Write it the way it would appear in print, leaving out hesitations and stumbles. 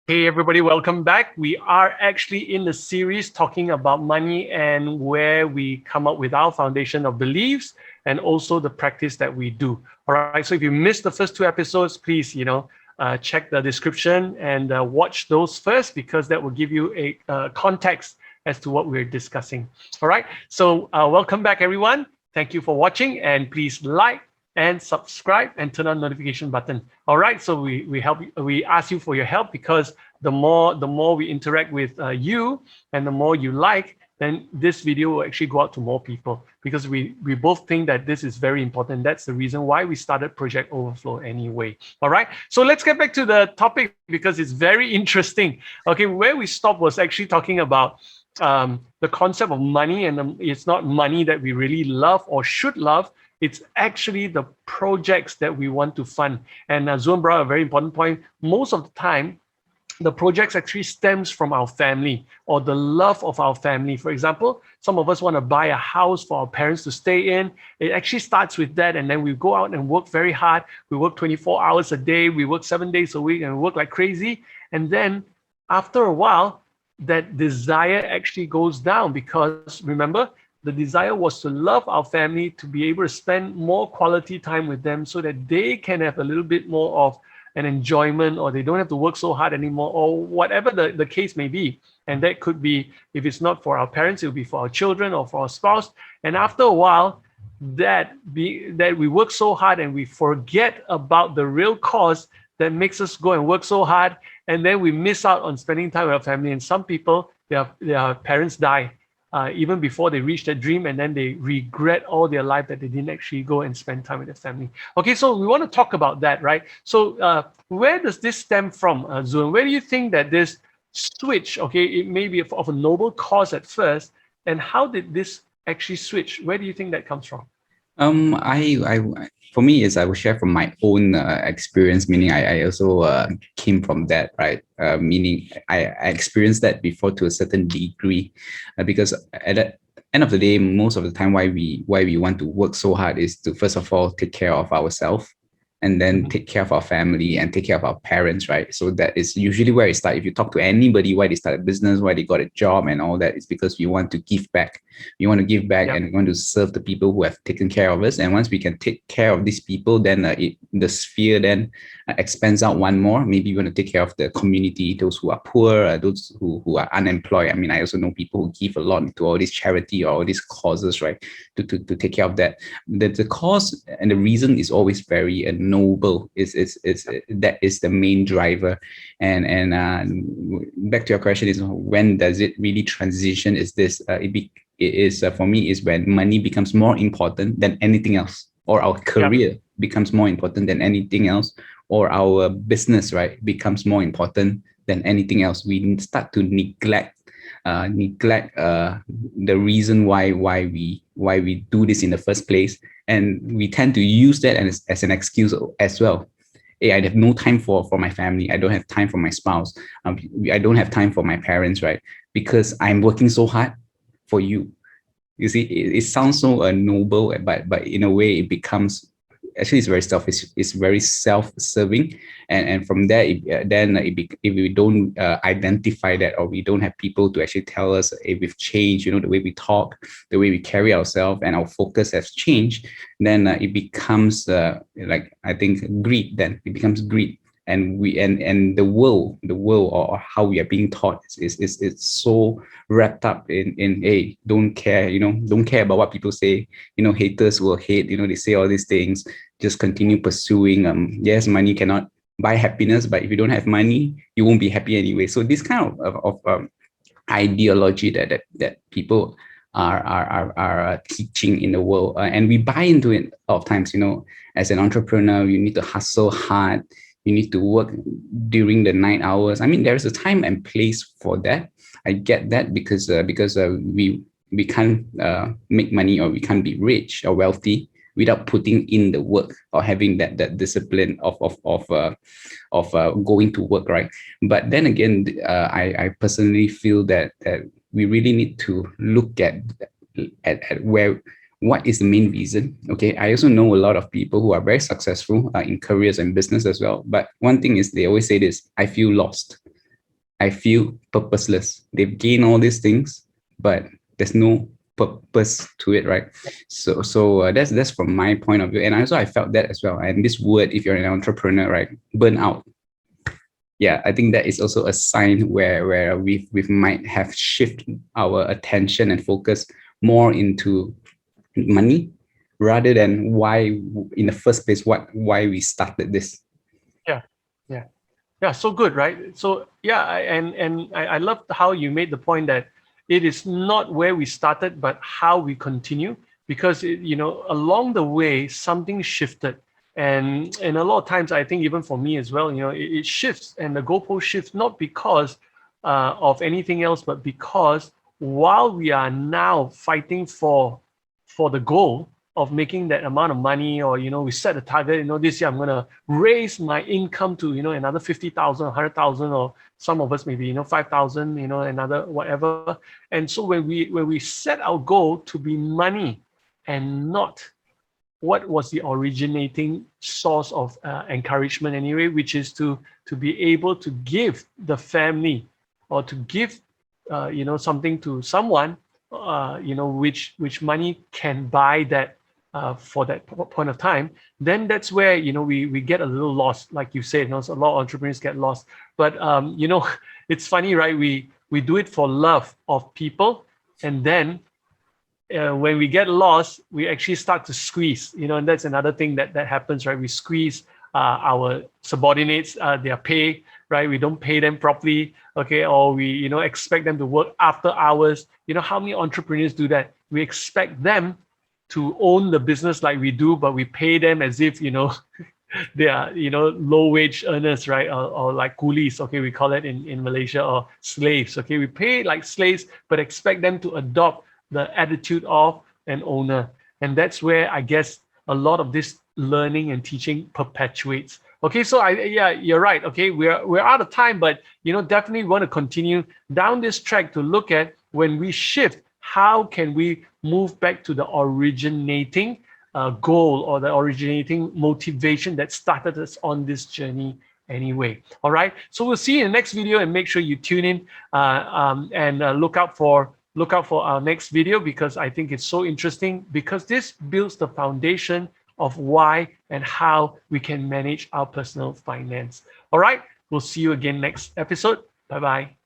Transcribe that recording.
Hey, everybody, welcome back. We are actually in the series talking about money and where we come up with our foundation of beliefs and also the practice that we do. All right. So if you missed the first two episodes, please, check the description and watch those first because that will give you a context as to what we're discussing. All right. So welcome back, everyone. Thank you for watching and please like and subscribe and turn on notification button. All right. So we ask you for your help because the more we interact with you and the more you like, then this video will actually go out to more people because we both think that this is very important. That's the reason why we started Project Overflow anyway. All right. So let's get back to the topic because it's very interesting. Okay, where we stopped was actually talking about the concept of money, and it's not money that we really love or should love. It's actually the projects that we want to fund. And Zuan brought a very important point. Most of the time, the projects actually stems from our family or the love of our family. For example, some of us want to buy a house for our parents to stay in. It actually starts with that. And then we go out and work very hard. We work 24 hours a day. We work 7 days a week and we work like crazy. And then after a while, that desire actually goes down because remember, the desire was to love our family, to be able to spend more quality time with them so that they can have a little bit more of an enjoyment or they don't have to work so hard anymore or whatever the case may be. And that could be, if it's not for our parents, it will be for our children or for our spouse. And after a while, that we work so hard and we forget about the real cause that makes us go and work so hard, and then we miss out on spending time with our family. And some people, their parents die even before they reach that dream, and then they regret all their life that they didn't actually go and spend time with their family. Okay, so we want to talk about that, right? So where does this stem from, Zun? Where do you think that this switch, okay, it may be of a noble cause at first, and how did this actually switch? Where do you think that comes from? For me, is I will share from my own experience. Meaning, I also came from that, right? Meaning, I experienced that before to a certain degree, because at the end of the day, most of the time, why we want to work so hard is to first of all take care of ourselves, and then Mhm. take care of our family and take care of our parents, right? So that is usually where it starts. If you talk to anybody, why they start a business, why they got a job and all that, it's because we want to give back. We want to give back Yeah. and we want to serve the people who have taken care of us. And once we can take care of these people, then the sphere then expands out one more. Maybe we want to take care of the community, those who are poor, those who are unemployed. I mean, I also know people who give a lot to all these charity or all these causes, right? To take care of that. The cause and the reason is always very noble. Is that is the main driver. And back to your question is, when does it really transition? Is this it is for me is when money becomes more important than anything else, or our Yeah. career becomes more important than anything else, or our business, right, becomes more important than anything else. We start to neglect the reason why we do this in the first place, and we tend to use that as an excuse as well. Hey, I have no time for my family. I don't have time for my spouse. I don't have time for my parents, right? Because I'm working so hard for you. You see, it sounds so noble, but in a way, it becomes actually it's very selfish. It's very self-serving, and from there, if we don't identify that, or we don't have people to actually tell us if we've changed, the way we talk, the way we carry ourselves, and our focus has changed, then it becomes like, I think, greed. Then it becomes greed, and the world or how we are being taught is so wrapped up in, hey, don't care about what people say. Haters will hate. They say all these things. Just continue pursuing. Yes, money cannot buy happiness, but if you don't have money, you won't be happy anyway. So this kind of ideology that people are teaching in the world, and we buy into it a lot of times. As an entrepreneur, you need to hustle hard. You need to work during the night hours. I mean, there's a time and place for that. I get that, because we can't make money, or we can't be rich or wealthy without putting in the work, or having that discipline of going to work, right? But then again, I personally feel that we really need to look at where, what is the main reason. Okay, I also know a lot of people who are very successful in careers and business as well. But one thing is, they always say this: I feel lost. I feel purposeless. They've gained all these things, but there's no purpose to it, right? So that's from my point of view, and also I felt that as well. And this word, if you're an entrepreneur, right, burnout. Yeah, I think that is also a sign where we might have shifted our attention and focus more into money rather than why in the first place why we started this. Yeah, yeah, yeah. So good, right? So yeah, I love how you made the point that it is not where we started, but how we continue. Because along the way, something shifted, and a lot of times, I think even for me as well, it shifts, and the goalpost shifts not because of anything else, but because while we are now fighting for the goal of making that amount of money, or we set a target, this year I'm going to raise my income to another 50,000, 100,000, or some of us maybe 5,000, another whatever. And so when we set our goal to be money and not what was the originating source of encouragement anyway, which is to be able to give the family, or to give something to someone, which money can buy that for that point of time. Then that's where we get a little lost, like you said. So a lot of entrepreneurs get lost. But it's funny, right? We do it for love of people, and then when we get lost, we actually start to squeeze, and that's another thing that happens, right? We squeeze our subordinates, their pay, right? We don't pay them properly, okay? Or we, expect them to work after hours. How many entrepreneurs do that? We expect them to own the business like we do, but we pay them as if, they are, low wage earners, right? Or like coolies, okay? We call it in Malaysia, or slaves, okay? We pay like slaves, but expect them to adopt the attitude of an owner. And that's where I guess a lot of this learning and teaching perpetuates. Okay, so yeah, you're right. Okay, we're out of time, but definitely want to continue down this track to look at when we shift, how can we move back to the originating goal, or the originating motivation that started us on this journey anyway. All right, so we'll see you in the next video, and make sure you tune in and look out for our next video, because I think it's so interesting, because this builds the foundation of why and how we can manage our personal finance. All right, we'll see you again next episode. Bye-bye.